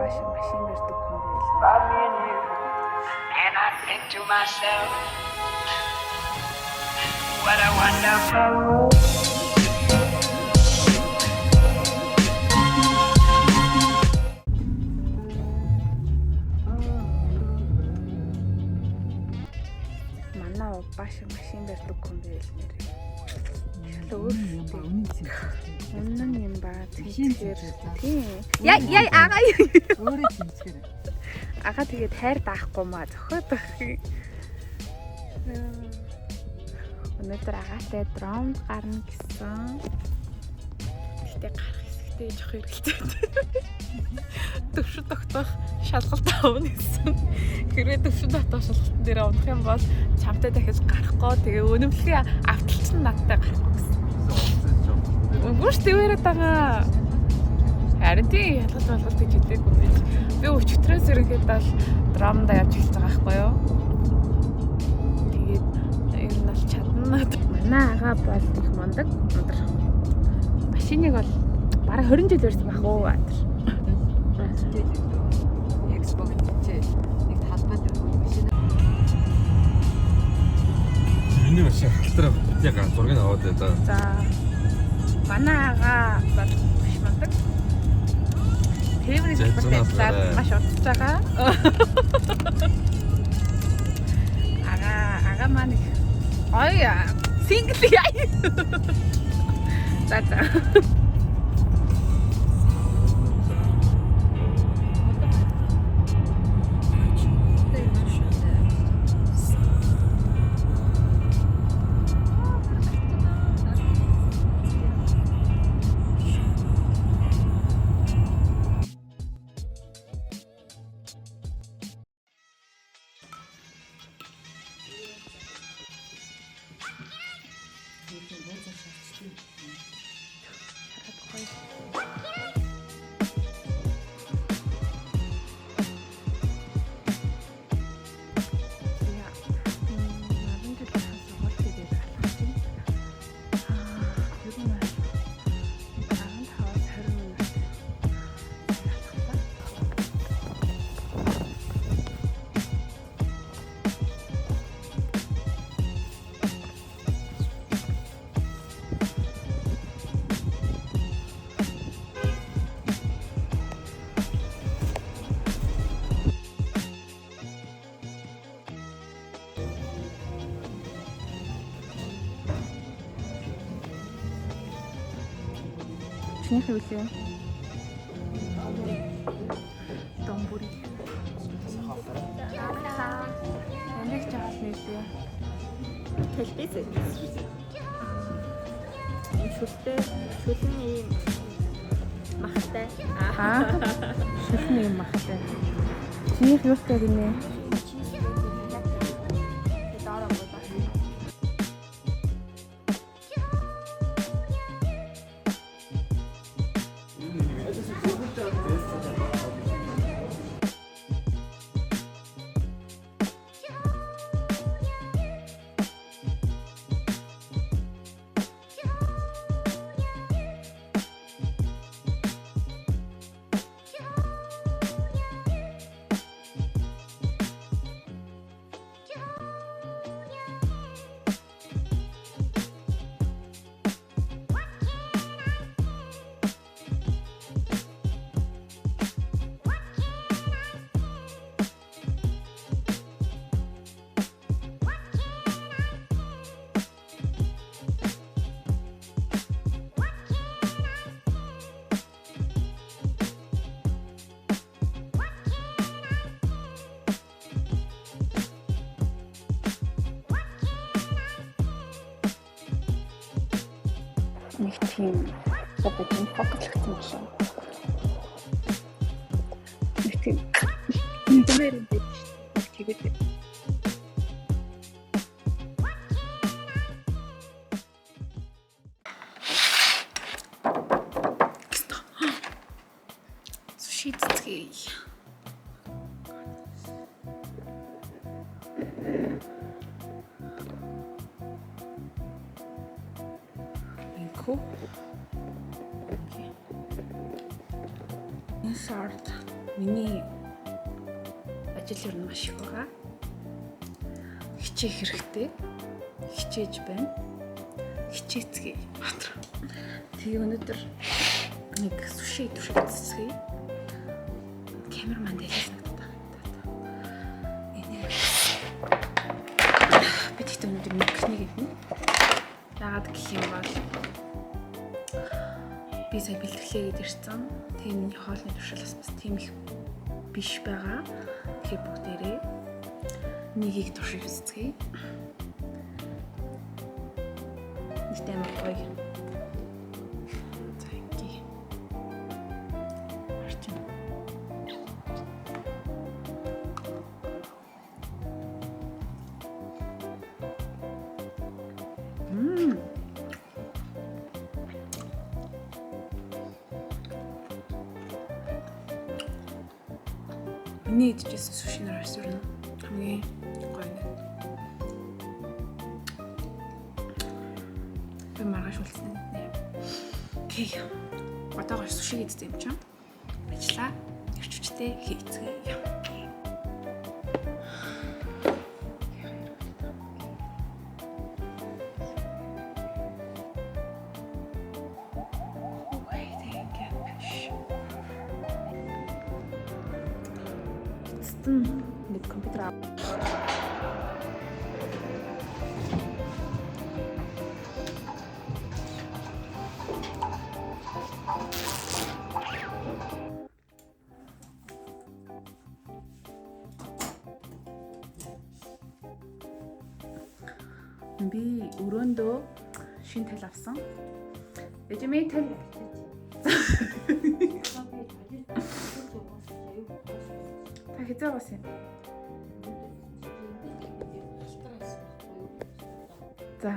баашаа машин барьдаг хүн байл. And I think to myself, what a wonderful world. Манай баашаа машин барьдаг хүн байл нэрээ. Үнэн юм ба тэгэхээр тийм. Яа агаа Өөрөө тэнцгэр. агаа тэгээд хайр даахгүй маа зөхөд байх. Өнөөдөр агаатай дрон гарна гэсэн. Гэтэ гарах хэсэгтэй жоох хэрэгтэй. Төвшөд тогтоох шалгалт авна гэсэн. Хэрвээ төвшөд тогтоох шалгалт дээр унах юм бол чамтай дахиж гарахгүй тэгээ өнөмлөхийн авталч нь надтай гарахгүй гэсэн. Үгүй шүү дээ тагаа. Харин тийм ялгалт гэж хэлээгүй байж. Би өчтөрөөс ерөнхийдөө бол драмда явж эхэлж байгаа байхгүй юу? Тэгээд ер нь бол чадна. Манай агаа бол их мундаг. Өндөр машиныг бол бараг 20 жил барьсан байх уу адэр. Xbox чи нэг талбай дээр машин. Миний машин халтраа яг зургийг аваад байлаа. За манай агаа бол маш мундаг. Тэмрийн хэлбэртэй маш удаж байгаа. Ага маань ой сингл яа. За. Чиний хөвлөө. Домбури. Энийг жаал нэртэй. Хэлбэзээ. Шүлэн ийм махтай. Шүлэн ийм махтай. Чиний юустай гинэ? Нэг тийм бодсон фокуслогдсон юм шиг. Нэг тийм нэмэрэн дээр тэгээд шийдцгээе. Okay. Insert. миний ажил ер нь маш их байгаа. Хичээх хэрэгтэй. Хичээж байна. Хичээцгээе. Тэгээ өнөөдөр нэг суши идвэсгэе. Камерман дэлгээс надад байна. Энийг бид ихтэй өнөөдөр микрофоныг ивнэ. Яагаад гэх юм бол би сая бэлтгэлээ гээд ирсэн. Тэгээ миний хоолны туршилтаас бас тийм их биш байгаа. Тэгэхээр бүгдээрээ нэгийг туршиж үзье. Нэг тайм гоё. За ингээ. Арчин. Миний идчихсэн сушинаар асуурна. Хамгийн гоё нэг. Би маргааш үлдсэн нэ. Окей. Одоогоо сушиг идсэн юм чинь. Ажиллаа. Ирчвчтэй хийцгээе. Mit компьютер. Би өрөөндөө шин тал авсан. Эжмээ тал. Та хэзээ бас юм? За.